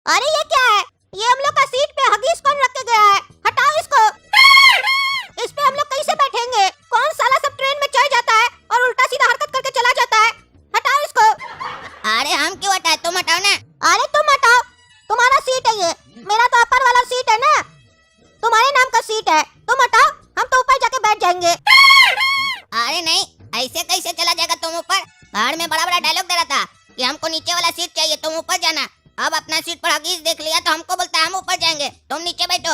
अरे ये क्या है? ये हम लोग का सीट पे हगीज कौन रख के गया है? हटाओ इसको। इस पे हम लोग कैसे बैठेंगे? कौन साला सब ट्रेन में चढ़ जाता है और उल्टा सीधा हरकत करके चला जाता है? हटाओ इसको। अरे हम क्यों हटाए, तुम हटाओ ना। अरे तुम हटाओ, तुम्हारा सीट है ये, मेरा तो अपर वाला सीट है ना, तुम्हारे नाम का सीट है। तुम हटाओ, हम तो ऊपर जाके बैठ जाएंगे। अरे नहीं, ऐसे कैसे चला जाएगा तुम ऊपर? बाहर में बड़ा बड़ा डायलॉग दे रहा था कि हमको नीचे वाला सीट चाहिए, तुम ऊपर जाना। अब अपना सीट पर हगीज देख लिया तो हमको बोलता है हम ऊपर जाएंगे, तुम नीचे बैठो।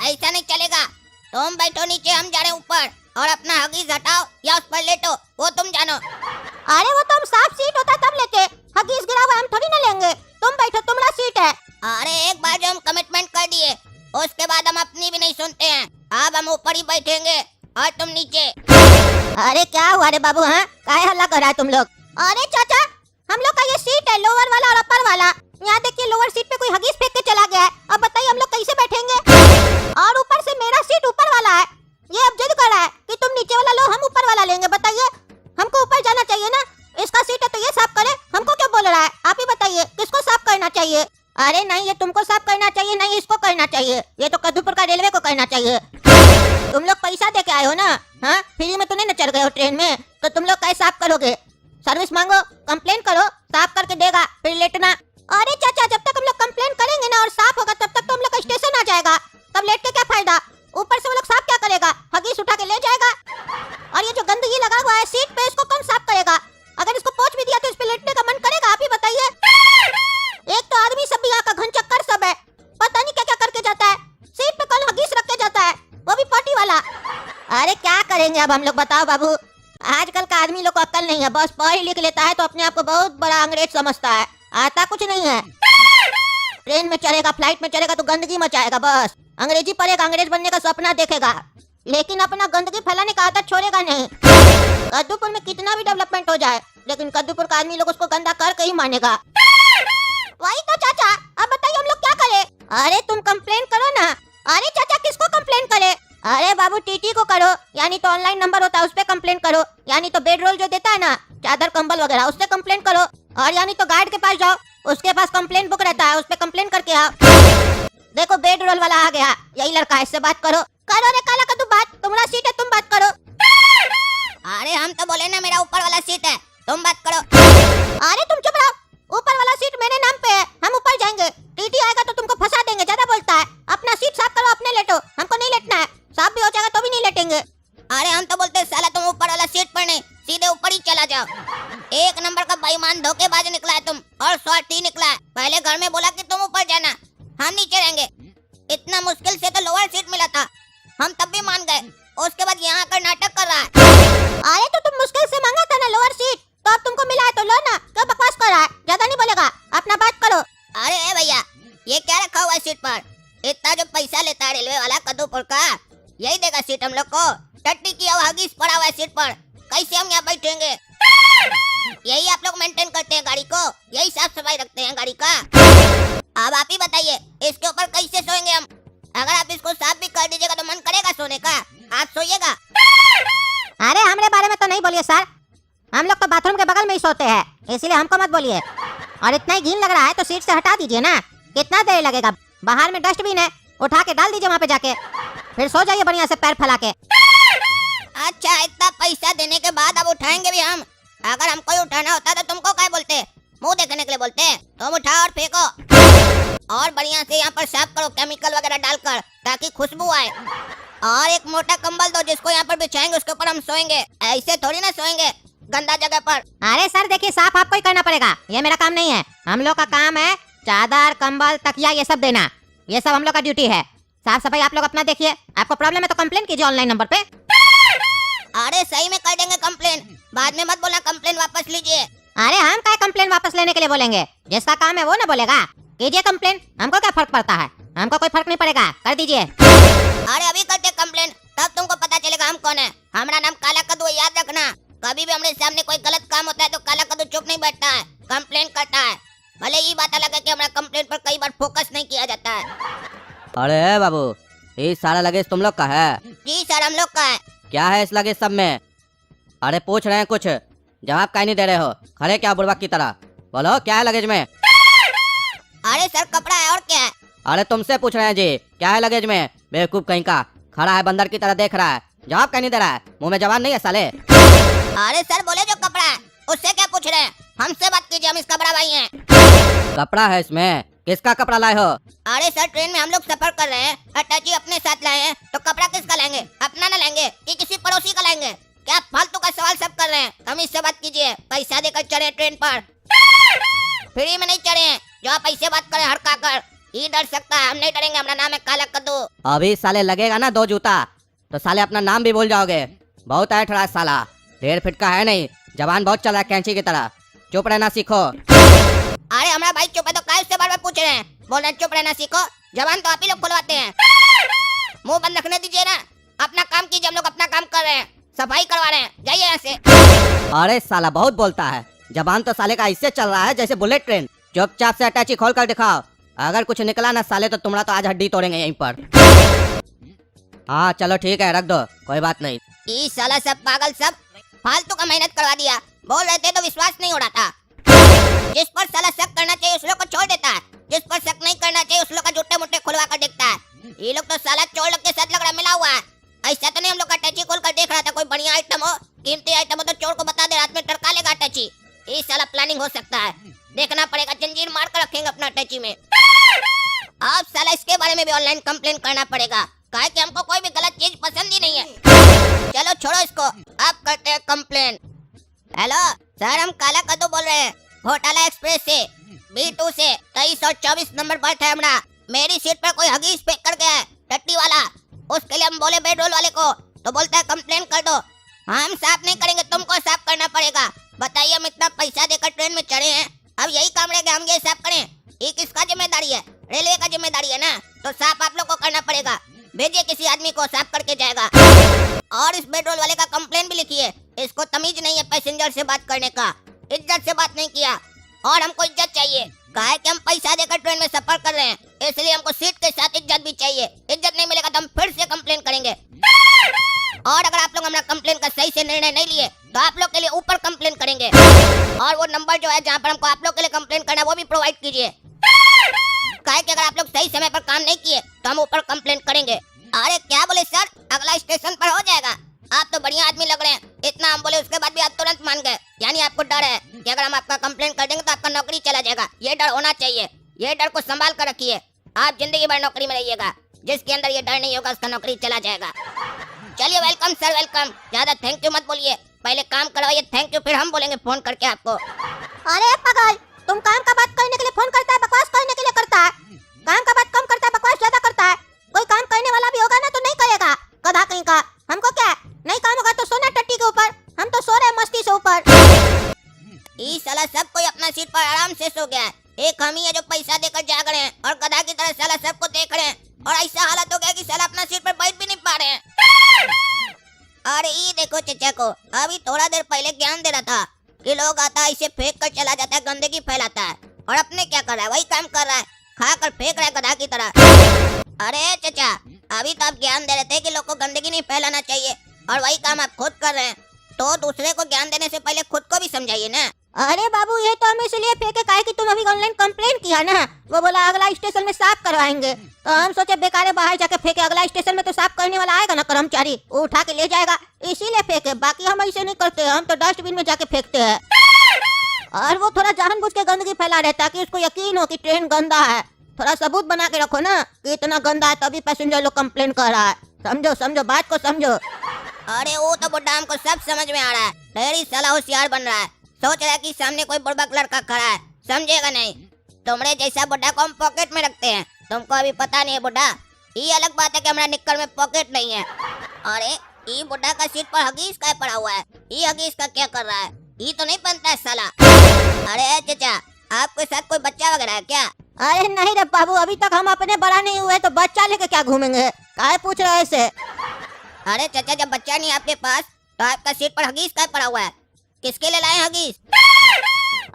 ऐसा नहीं चलेगा, तुम बैठो नीचे, हम जा रहे हैं ऊपर। और अपना हगीज हटाओ या उस पर लेटो, वो तुम जानो। अरे वो तो हम साफ सीट होता तब लेते, हगीज गिरा हुआ हम थोड़ी ना लेंगे। तुम बैठो, तुम्हारा सीट है। अरे एक बार जो हम कमिटमेंट कर दिए उसके बाद हम अपनी भी नहीं सुनते हैं। अब हम ऊपर ही बैठेंगे और तुम नीचे। अरे क्या हुआ रे बाबू? हाँ, काहे हल्ला कर रहा है तुम लोग? अरे चाचा, हम लोग का ये सीट है, लोअर वाला और अपर वाला। यहाँ देखिए, लोअर सीट पे कोई हगीज फेंक के चला गया है। अब बताइए हम लोग कैसे बैठेंगे? और ऊपर से मेरा सीट ऊपर वाला है। ये अब जिद कर रहा है कि तुम नीचे वाला लो, हम ऊपर वाला लेंगे। बताइए, हमको ऊपर जाना चाहिए ना? इसका सीट है तो ये साफ करे, हमको क्यों बोल रहा है? आप ही बताइए, किसको साफ करना चाहिए? अरे नहीं, ये तुमको साफ करना चाहिए, नहीं इसको करना चाहिए। ये तो कद्दूपुर का रेलवे को करना चाहिए। तुम लोग पैसा दे के आए हो ना? हाँ, फ्री में तो नहीं न चढ़ गए हो ट्रेन में, तो तुम लोग कैसे साफ करोगे? सर्विस मांगो, कंप्लेन करो, साफ करके देगा, फिर लेटना। अरे चाचा, जब तक हम लोग कंप्लेन करेंगे ना और साफ होगा तब तक तो हम लोग का स्टेशन आ जाएगा। तब लेट के क्या फायदा? ऊपर से वो लोग साफ क्या करेगा? हगीज उठा के ले जाएगा। और ये जो गंदगी लगा हुआ है सीट पे, इसको कौन साफ करेगा? अगर इसको पोंछ भी दिया तो इस पे लेटने का मन करेगा? आप ही बताइए। एक तो आदमी सब यहाँ का घन चक्कर सब है, पता नहीं क्या क्या करके जाता है। सीट पे कौन हगीज रख के जाता है, वो भी पार्टी वाला। अरे क्या करेंगे अब हम लोग, बताओ बाबू। आजकल का आदमी लोग को अक्ल नहीं है, बस पढ़ लिख लेता है तो अपने आप को बहुत बड़ा अंग्रेज समझता है, आता कुछ नहीं है। ट्रेन में चढ़ेगा, फ्लाइट में चढ़ेगा तो गंदगी मचाएगा, बस अंग्रेजी पढ़ेगा, अंग्रेज बनने का सपना देखेगा, लेकिन अपना गंदगी फैलाने का आदत छोड़ेगा नहीं। कद्दूपुर में कितना भी डेवलपमेंट हो जाए, लेकिन कद्दूपुर का आदमी लोग उसको गंदा करके ही मानेगा। वही तो चाचा, अब बताइए हम लोग क्या करें? अरे तुम कंप्लेन करो ना। अरे चाचा, किसको कंप्लेन करे? अरे बाबू, टीटी को करो, यानी तो ऑनलाइन नंबर होता है उस पे कंप्लेन करो, यानी तो बेड रोल जो देता है ना, चादर कंबल वगैरह, उससे कंप्लेन करो। और यानी तो गार्ड के पास जाओ, उसके पास कंप्लेन बुक रहता है, उस पे कंप्लेन करके आओ। देखो बेड रोल वाला आ गया, यही लड़का है, इससे बात करो। करो रे काला कद्दू बात, तुम्हारा सीट है, तुम बात करो। अरे हम तो बोले ना मेरा ऊपर वाला सीट है, तुम बात करो। अरे तुम चुप रहो, ऊपर वाला सीट मेरे नाम पे है, हम ऊपर जाएंगे। टीटी आएगा तो तुमको फंसा देंगे, ज्यादा बोलता है। अपना सीट साफ करो, अपने लेटो, हमको नहीं लेटना है। साफ भी हो जाएगा तो भी नहीं लेटेंगे। अरे हम तो बोलते साला तुम ऊपर वाला सीट पर नहीं, सीधे ऊपर ही चला जाओ। एक नंबर का बेईमान धोखेबाज निकला है तुम, और स्वार्थी निकला है। पहले घर में बोला कि तुम ऊपर जाना, हम नीचे रहेंगे। इतना मुश्किल से तो लोअर सीट मिला था, हम तब भी मान गए। उसके बाद यहाँ आकर नाटक कर रहा है। अरे तो तुम मुश्किल से मांगा था ना लोअर सीट, तो अब तुमको मिला है तो लो ना। क्या बकवास कर रहा है? ज्यादा नहीं बोलेगा, अपना बात करो। अरे भैया, ये क्या रखा हुआ है सीट पर? इतना जो पैसा लेता है रेलवे वाला कद्दूपुर का, यही देगा सीट हम लोग को? टट्टी किया हुआ हगीज पड़ा हुआ है सीट पर, कैसे हम यहाँ बैठेंगे? यही आप लोग मेंटेन करते हैं गाड़ी को, यही साफ सफाई रखते हैं गाड़ी का। अब आप ही बताइए, इसके ऊपर कैसे सोएंगे हम? अगर आप इसको साफ भी कर दीजिएगा तो मन करेगा सोने का? आप सोइएगा। अरे हमारे बारे में तो नहीं बोलिए सर, हम लोग तो बाथरूम के बगल में ही सोते हैं, इसीलिए हमको मत बोलिए। और इतना ही घिन लग रहा है तो सीट से हटा दीजिए ना, कितना देर लगेगा? बाहर में डस्टबिन है, उठा के डाल दीजिए वहाँ पे जाके, फिर सो जाइए बढ़िया से पैर फैला के। अच्छा, इतना पैसा देने के बाद अब उठाएंगे भी हम? अगर हमको ही उठाना होता तो तुमको क्या बोलते? मुंह देखने के लिए बोलते? तुम उठाओ और फेंको, और बढ़िया से यहाँ पर साफ करो केमिकल वगैरह डालकर, ताकि खुशबू आए। और एक मोटा कंबल दो जिसको यहाँ पर बिछाएंगे, उसके ऊपर हम सोएंगे। ऐसे थोड़ी ना सोएंगे गंदा जगह पर। अरे सर देखिए, साफ आपको ही करना पड़ेगा, ये मेरा काम नहीं है। हम लोग का काम है चादर कंबल तकिया ये सब देना, ये सब हम लोग का ड्यूटी है। साफ सफाई आप लोग अपना देखिए, आपको प्रॉब्लम है तो कंप्लेन कीजिए ऑनलाइन नंबर पे। अरे सही में कर देंगे कंप्लेन, बाद में मत बोला कंप्लेन वापस लीजिए। अरे हम क्या कंप्लेन वापस लेने के लिए बोलेंगे? जिसका काम है वो ना बोलेगा। कीजिए कंप्लेन, हमको क्या फर्क पड़ता है? हमको कोई फर्क नहीं पड़ेगा, कर दीजिए। अरे अभी करते कंप्लेन, तब तुमको पता चलेगा हम कौन है। हमारा नाम काला कद्दू, याद रखना। कभी भी हमारे सामने कोई गलत काम होता है तो काला कद्दू चुप नहीं बैठता है, कंप्लेन करता है। भले ही बात अलग है कि हमारा कंप्लेन पर कई बार फोकस नहीं किया जाता है। अरे बाबू, ये सारा लगेज तुम लोग का है? जी सर, हम लोग का है। क्या है इस लगेज सब में? अरे पूछ रहे हैं कुछ, जवाब काहे नहीं दे रहे हो? खड़े क्या बुड़बक की तरह? बोलो क्या है लगेज में? अरे सर कपड़ा है और क्या है? अरे तुमसे पूछ रहे हैं जी, क्या है लगेज में? बेवकूफ कहीं का, खड़ा है बंदर की तरह देख रहा है, जवाब कहीं नहीं दे रहा है, मुंह में जवाब नहीं है साले। अरे सर बोले जो कपड़ा है उससे क्या पूछ रहे हैं? हमसे बात कीजिए, हम इसका बड़ा भाई हैं। कपड़ा है इसमें? किसका कपड़ा लाए हो? अरे सर ट्रेन में हम लोग सफर कर रहे हैं, अटैची अपने साथ लाए हैं, तो कपड़ा किसका लाएंगे? अपना ना लेंगे कि किसी पड़ोसी का लाएंगे? क्या फालतू का सवाल सब कर रहे हैं? हम इससे बात कीजिए, पैसा देकर चढ़े ट्रेन पर, फ्री में नहीं चढ़े हैं। जो आप ऐसे बात करें हड़का कर, ये डर सकता है, हम नहीं डरेंगे, हमारा नाम है काला कद्दू। अभी साले लगेगा ना 2 जूता तो साले अपना नाम भी भूल जाओगे। बहुत ऐठ रहा है साला, 1.5 फीट का है नहीं, जवान बहुत चल रहा है कैंची की तरह। चुप रहना सीखो। अरे हमारा भाई चुप है तो काय उससे बार बार पूछ रहे हैं? बोल रहे हैं चुप रहना सीखो, जवान तो आप ही लोग खुलवाते हैं। मुंह बंद रखने दीजिए ना, अपना काम कीजिए, हम लोग अपना काम कर रहे हैं, सफाई करवा रहे हैं, जाइए यहाँ से। अरे साला बहुत बोलता है, जबान तो साले का इससे चल रहा है जैसे बुलेट ट्रेन। चुपचाप से अटैची खोल कर दिखाओ, अगर कुछ निकला ना साले तो तुम्हारा तो आज हड्डी तोड़ेंगे यहीं पर। हाँ चलो ठीक है, रख दो, कोई बात नहीं। ये साला सब पागल सब फालतू का मेहनत करवा दिया, बोल रहे थे तो विश्वास नहीं हो रहा था। जिस पर साला शक करना चाहिए उस लोग को छोड़ देता है, जिस पर शक नहीं करना चाहिए उस लोग का झूठे मुट्ठे खुलवा कर देखता है। ये लोग तो साला चोर लोग के साथ लग रहा मिला हुआ है। ऐसा तो नहीं हम लोग अटैची खोल कर देख रहा था, कोई बढ़िया आइटम हो, कीमती आइटम हो तो चोर को बता दे, रात में टरका लेगा अटैची। ये साला प्लानिंग हो सकता है, देखना पड़ेगा, जंजीर मार कर रखेंगे अपना अटैची में। अब साला इसके बारे में भी ऑनलाइन कंप्लेन करना पड़ेगा, काहे कि हमको कोई भी गलत चीज पसंद ही नहीं है। चलो छोड़ो इसको, अब करते हैं कंप्लेन। हेलो सर, हम काला कद्दू बोल रहे हैं, घोटाला एक्सप्रेस से, B2 से 23 और 24 नंबर बर्थ है हमारा। मेरी सीट पर कोई हगीज फेंक कर गया है, टट्टी वाला। उसके लिए हम बोले बेडरोल वाले को, तो बोलता है कंप्लेन कर दो। हम साफ नहीं करेंगे, तुमको साफ करना पड़ेगा। बताइए, हम इतना पैसा देकर ट्रेन में चढ़े हैं, अब यही काम रहेगा हम ये साफ करें? ये किसका जिम्मेदारी है? रेलवे का जिम्मेदारी है ना, तो साफ आप लोग को करना पड़ेगा। भेजिए किसी आदमी को, साफ करके जाएगा। और इस बेडरोल वाले का कंप्लेन भी लिखिए, इसको तमीज नहीं है पैसेंजर से बात करने का, इज्जत से बात नहीं किया। और हमको इज्जत चाहिए, काहे कि हम पैसा देकर ट्रेन में सफर कर रहे हैं, इसलिए हमको सीट के साथ इज्जत भी चाहिए। इज्जत नहीं मिलेगा तो हम फिर से कंप्लेन करेंगे। और अगर आप लोग हमारा कंप्लेन का सही से निर्णय नहीं लिए तो आप लोग के लिए ऊपर कंप्लेन करेंगे। और वो नंबर जो है जहाँ पर हमको आप लोग के लिए कंप्लेन करना है वो भी प्रोवाइड कीजिए, काहे कि अगर आप लोग सही समय पर काम नहीं किए तो हम ऊपर कंप्लेन करेंगे। अरे क्या बोले सर, अगला स्टेशन पर हो जाएगा? आप तो बढ़िया आदमी लग रहे हैं, इतना हम बोले उसके बाद भी आप तुरंत मान गए, यानी आपको डर है कि अगर हम आपका कंप्लेन कर देंगे तो आपका नौकरी चला जाएगा। ये डर होना चाहिए, ये डर को संभाल कर रखिए, आप जिंदगी भर नौकरी में रहिएगा। जिसके अंदर ये डर नहीं होगा उसका नौकरी चला जाएगा। चलिए वेलकम सर, वेलकम। ज्यादा थैंक यू मत बोलिए, पहले काम करवाइए, थैंक यू फिर हम बोलेंगे फोन करके आपको। अरे पागल, तुम काम का बात करने के लिए फोन करता है, बकवास करने के लिए करता है? काम का बात कम करता है, बकवास ज्यादा करता है। कोई काम करने वाला भी होगा ना तो नहीं करेगा, गधा कहीं का। हमको क्या है, नहीं काम होगा तो सोना टट्टी के ऊपर, हम तो सो रहे हैं मस्ती से ऊपर। ये साला सब कोई अपना सीट पर आराम से सो गया है, एक हम ही है जो पैसा देकर जाग रहे हैं और गधा की तरह साला सबको देख रहे हैं। और ऐसा हालत हो गया कि साला अपना सीट पर बैठ भी नहीं पा रहे हैं। अरे ये देखो चचा को, अभी थोड़ा देर पहले ज्ञान दे रहा था कि लोग आता है इसे फेंक कर चला जाता है, गंदगी फैलाता है, और अपने क्या कर रहा है, वही काम कर रहा है, खा कर फेंक रहा है गधा की तरह। अरे चचा, अभी तो आप ज्ञान दे रहे थे कि लोग को गंदगी नहीं फैलाना चाहिए, और वही काम आप खुद कर रहे हैं, तो दूसरे को ज्ञान देने से पहले खुद को भी समझाइए ना। अरे बाबू, ये तो हम इसलिए फेंके काहे कि तुम अभी ऑनलाइन कंप्लेन किया ना, वो बोला अगला स्टेशन में साफ करवाएंगे, तो हम सोचे बेकार बाहर जाके फेंके, अगला स्टेशन में तो साफ करने वाला आएगा ना कर्मचारी, वो उठा के ले जाएगा, इसीलिए फेंके। बाकी हम ऐसे नहीं करते, हम तो डस्टबिन में जाके फेंकते हैं। और वो थोड़ा जानबूझ के गंदगी फैला रहे ताकि उसको यकीन हो कि ट्रेन गंदा है। थोड़ा सबूत बना के रखो ना कि इतना गंदा है, तभी पैसेंजर लोग कंप्लेन कर रहा है। समझो समझो, बात को समझो। अरे वो तो बुड्ढा हमको सब समझ में आ रहा है, ढेरी साला होशियार बन रहा है, सोच रहा है कि सामने कोई बुड़बक लड़का खड़ा है, समझेगा नहीं। तुमरे जैसा बुड्ढा को हम पॉकेट में रखते हैं, तुमको अभी पता नहीं है बुड्ढा। ये अलग बात है कि हमारा निक्कर में पॉकेट नहीं है। अरे ये बुड्ढा का सीट पर हगीज का पड़ा हुआ है, ये हगीज का क्या कर रहा है? ये तो नहीं बनता है साला। अरे चचा, आपके साथ कोई बच्चा वगैरह है क्या? अरे नहीं रे बाबू, अभी तक हम अपने बड़ा नहीं हुए तो बच्चा लेके क्या घूमेंगे, काहे पूछ रहे ऐसे? अरे चचा, जब बच्चा नहीं आपके पास तो आपका सीट पर हगीज का पड़ा हुआ है, किसके लिए लाए हगीज?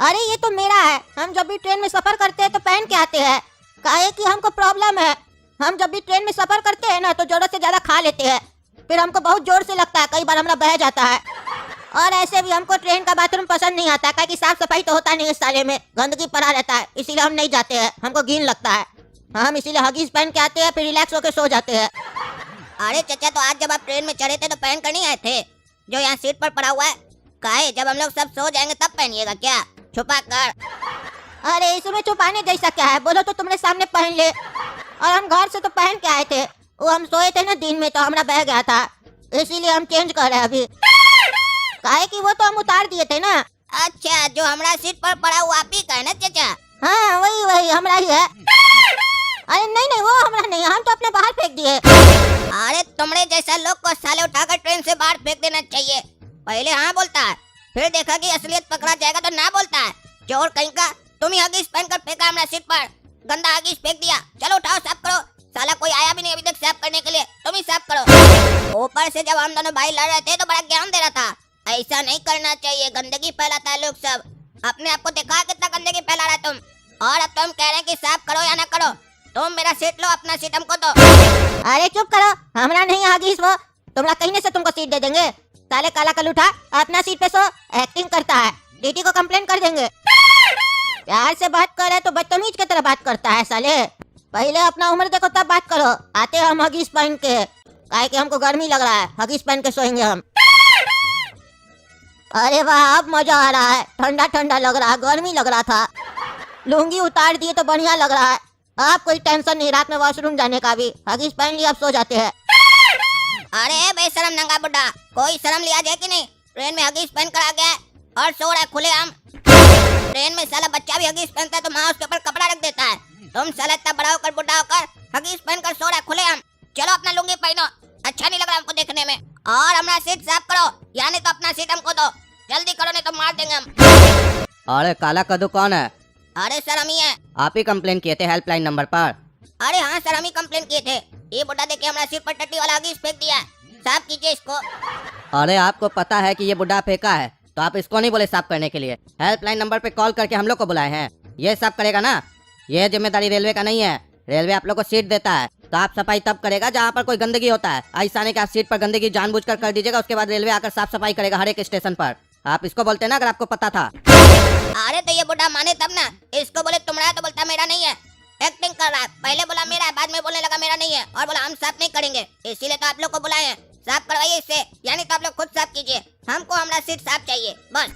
अरे ये तो मेरा है, हम जब भी ट्रेन में सफर करते हैं तो पहन के आते हैं, काहे कि हमको प्रॉब्लम है। हम जब भी ट्रेन में सफर करते हैं ना तो जरूरत से ज्यादा खा लेते हैं, फिर हमको बहुत जोर से लगता है, कई बार हमारा बह जाता है। और ऐसे भी हमको ट्रेन का बाथरूम पसंद नहीं आता, क्योंकि साफ सफाई तो होता नहीं है साले में, गंदगी पड़ा रहता है, इसीलिए हम नहीं जाते हैं, हमको घिन लगता है। हम इसीलिए हगीज पहन के आते हैं, फिर रिलैक्स होकर सो जाते हैं। अरे चाचा, तो आज जब आप ट्रेन में चढ़े थे तो पहन कर नहीं आए थे? जो यहाँ सीट पर पड़ा हुआ है, काहे जब हम लोग सब सो जाएंगे तब पहनिएगा क्या, छुपा कर? अरे इसमें छुपाने जैसा क्या है, बोलो तो तुम्हारे सामने पहन ले। और हम घर से तो पहन के आए थे, वो हम सोए थे ना दिन में तो हमारा बह गया था, इसीलिए हम चेंज कर रहे हैं अभी। काहे कि वो तो हम उतार दिए थे ना। अच्छा, जो हमारा सीट पर पड़ा हुआ आप ही का है ना चाचा? हाँ वही हमारा ही है। अरे नहीं वो हमारा नहीं, हम तो अपने बाहर फेंक दिए। अरे तुमरे जैसा लोग को साले उठाकर ट्रेन से बाहर फेंक देना चाहिए। पहले हाँ बोलता है, फिर देखा कि असलियत पकड़ा जाएगा तो ना बोलता है। चोर कहीं का, तुम ही हगीज पहनकर फेंका हमारा सीट पर, गंदा हगीज फेंक दिया। चलो उठाओ, साफ करो। साला कोई आया भी नहीं अभी तक साफ करने के लिए, तुम ही साफ करो। ऊपर से जब हम दोनों भाई लड़ रहे थे तो बड़ा ज्ञान दे रहा था, ऐसा नहीं करना चाहिए, गंदगी फैलाता है लोग सब। अपने आप को देखा कितना गंदगी फैला रहा है तुम, और अब तुम कह रहे हैं कि साफ करो या ना करो। तुम मेरा सीट लो, अपना सीट हमको दो। अरे चुप करो, हमारा नहीं हगीज वो, तुमरा कहने से तुमको सीट दे देंगे। साले काला कल उठा, अपना सीट पे सो, एक्टिंग करता है, डीटी को कंप्लेन कर देंगे। प्यार से बात कर रहे तो बदतमीज की तरह बात करता है साले। पहले अपना उम्र देखो तब बात करो। आते हम हगीज पहन के, काहे कि हमको गर्मी लग रहा है, हगीज पहन के सोएंगे हम। अरे वाह, अब मजा आ रहा है, ठंडा ठंडा लग रहा है, गर्मी लग रहा था, लुंगी उतार दिए तो बढ़िया लग रहा है। अब कोई टेंशन नहीं, रात में वॉशरूम जाने का भी, हगीज पहन लिया, अब सो जाते हैं। अरे बेशरम नंगा बुड्ढा, कोई शर्म लिया जाए कि नहीं? ट्रेन में हगीज पहन कर आ गया है और सो रहा है खुले आम। ट्रेन में साला बच्चा भी हगीज पहनता है तो माँ उसके ऊपर कपड़ा रख देता है। तुम साला इतना बड़ा होकर बुढ़ा होकर हगीज पहन कर सो रहा है खुले आम। चलो अपना लुंगी पहनो, अच्छा नहीं लग रहा हमको देखने में। और हमारा सीट साफ करो, या नहीं तो अपना सीट हमको दो। जल्दी करो नहीं तो मार देंगे हम। अरे काला कद्दू कौन है? अरे सर हम ही है। आप ही कंप्लेन किए थे हेल्पलाइन नंबर पर? अरे हाँ सर, हम ही कंप्लेन किए थे। ये बुड्ढा देखिए हमारा सीट पर टट्टी वाला हगीज फेंक दिया है, साफ कीजिए इसको। अरे आपको पता है कि ये बुढ़ा फेंका है तो आप इसको नहीं बोले साफ करने के लिए? हेल्पलाइन नंबर पे कॉल करके हम लोग को बुलाए हैं, ये साफ करेगा ना? ये जिम्मेदारी रेलवे का नहीं है, रेलवे आप लोग को सीट देता है तो आप सफाई तब करेगा जहाँ पर कोई गंदगी होता है। ऐसा नहीं कि आप सीट पर गंदगी जानबूझकर कर दीजिएगा, उसके बाद रेलवे आकर साफ सफाई करेगा हर एक स्टेशन पर। आप इसको बोलते ना अगर आपको पता था। अरे तो ये बुढ़ा माने तब ना, इसको बोले तुम्हारा है तो बोलता मेरा नहीं है, एक्टिंग कर रहा है। पहले बोला मेरा है, बाद में बोलने लगा मेरा नहीं है, और बोला हम साफ नहीं करेंगे, इसीलिए तो आप लोग को बुलाए हैं। साफ करवाइए इससे, यानी तो आप लोग खुद साफ कीजिए, हमको हमारा सीट साफ चाहिए बस।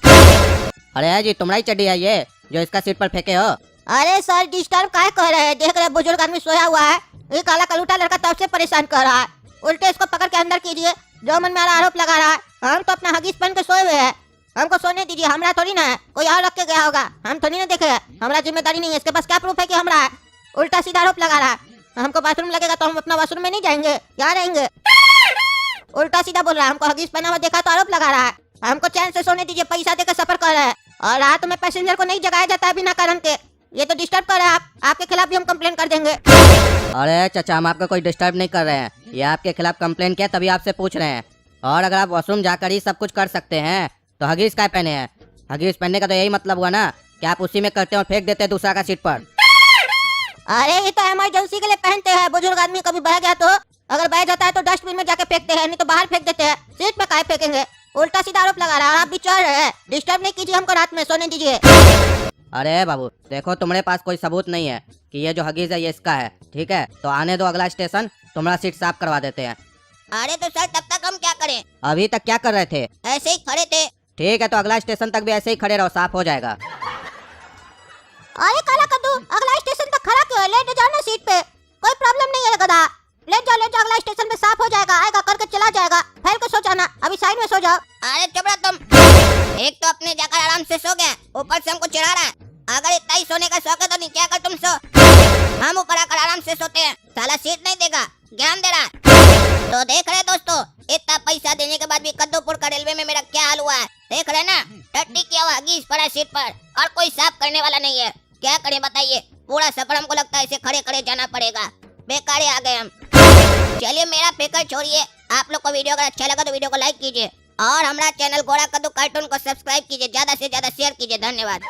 अरे जी तुम्हारी चड्डी है ये जो इसका सीट पर फेंके हो? अरे सर डिस्टर्ब काहे कर रहे हैं, देख रहे बुजुर्ग आदमी सोया हुआ है, ये काला कलूटा लड़का तब से परेशान कर रहा है। उल्टे इसको पकड़ के अंदर कीजिए, जो मन में आ रहा आरोप लगा रहा है। हम तो अपना हगीज पहन के सोए हुए हैं, हमको सोने दीजिए। हमरा थोड़ी ना है, कोई और रख के गया होगा, हम थोड़ी ना देखे, हमारा जिम्मेदारी नहीं है। इसके पास क्या प्रूफ है कि हमरा है? उल्टा सीधा आरोप लगा रहा है। हमको बाथरूम लगेगा तो हम अपना वॉशरूम में नहीं जाएंगे, यहाँ रहेंगे। उल्टा सीधा बोल रहा है, हमको हगीज पहना हुआ देखा तो आरोप लगा रहा है। हमको चैन से सोने दीजिए, पैसा देकर सफर कर रहे हैं, और रात में पैसेंजर को नहीं जगाया जाता है बिना कारण के। ये तो डिस्टर्ब कर रहे हैं आप, आपके खिलाफ भी हम कंप्लेन कर देंगे। अरे चाचा हम आपको कोई डिस्टर्ब नहीं कर रहे हैं, ये आपके खिलाफ कंप्लेन किया तभी आपसे पूछ रहे हैं। और अगर आप वॉशरूम जाकर ही सब कुछ कर सकते हैं तो हगीज क्या पहने हैं? हगीज पहनने का तो यही मतलब हुआ ना कि आप उसी में करते हैं और फेंक देते हैं दूसरा का सीट पर। अरे ये तो इमरजेंसी के लिए पहनते हैं, बुजुर्ग आदमी कभी बह गया तो, अगर बह जाता है तो डस्टबिन में जाके फेंकते हैं, नहीं तो बाहर फेंक देते हैं। सीट पे काहे फेंकेंगे? उल्टा सीधा आरोप लगा रहा है, और आप भी चढ़ रहे हैं। डिस्टर्ब नहीं कीजिए हमको, रात में सोने दीजिए। अरे बाबू देखो तुम्हारे पास कोई सबूत नहीं है कि ये जो हगीज है ये इसका है, ठीक है? तो आने दो अगला स्टेशन, तुम्हारा सीट साफ करवा देते हैं। अरे तो सर तब तक हम क्या करें? अभी तक क्या कर रहे थे? ऐसे ही खड़े थे। ठीक है तो अगला स्टेशन तक भी ऐसे ही खड़े रहो, साफ हो जाएगा। अरे काला कद्दू, अगला स्टेशन तक खड़ा क्यों है? लेट जाओ ना सीट पे, कोई प्रॉब्लम नहीं है गधा। लेट जाओ, अगला स्टेशन पे साफ हो जाएगा, आएगा करके चला जाएगा। फैल के सो जाना, अभी साइड में सो जाओ। अरे चुप रहो तुम, एक तो अपने जाकर आराम से सो गया, ऊपर से हमको चिढ़ा रहा है। अगर इतना ही सोने का शौक है तो नीचे आकर तुम सो, हम ऊपर आकर आराम से सोते हैं। साला सीट नहीं देगा, ज्ञान दे रहा है। तो देख रहे दोस्तों, इतना पैसा देने के बाद भी कद्दूपुर का रेलवे में मेरा क्या हाल हुआ है, देख रहे ना? टट्टी किया हुआ हगीज पड़ा सीट पर, और कोई साफ करने वाला नहीं है। क्या करें बताइए? पूरा सफर हमको लगता है इसे खड़े खड़े जाना पड़ेगा, बेकार आ गए हम। चलिए मेरा फिक्र छोड़िए, आप लोग को वीडियो अगर अच्छा लगा तो वीडियो को लाइक कीजिए, और हमारा चैनल गोरा कद्दू कार्टून को सब्सक्राइब कीजिए, ज्यादा से ज्यादा शेयर कीजिए। धन्यवाद।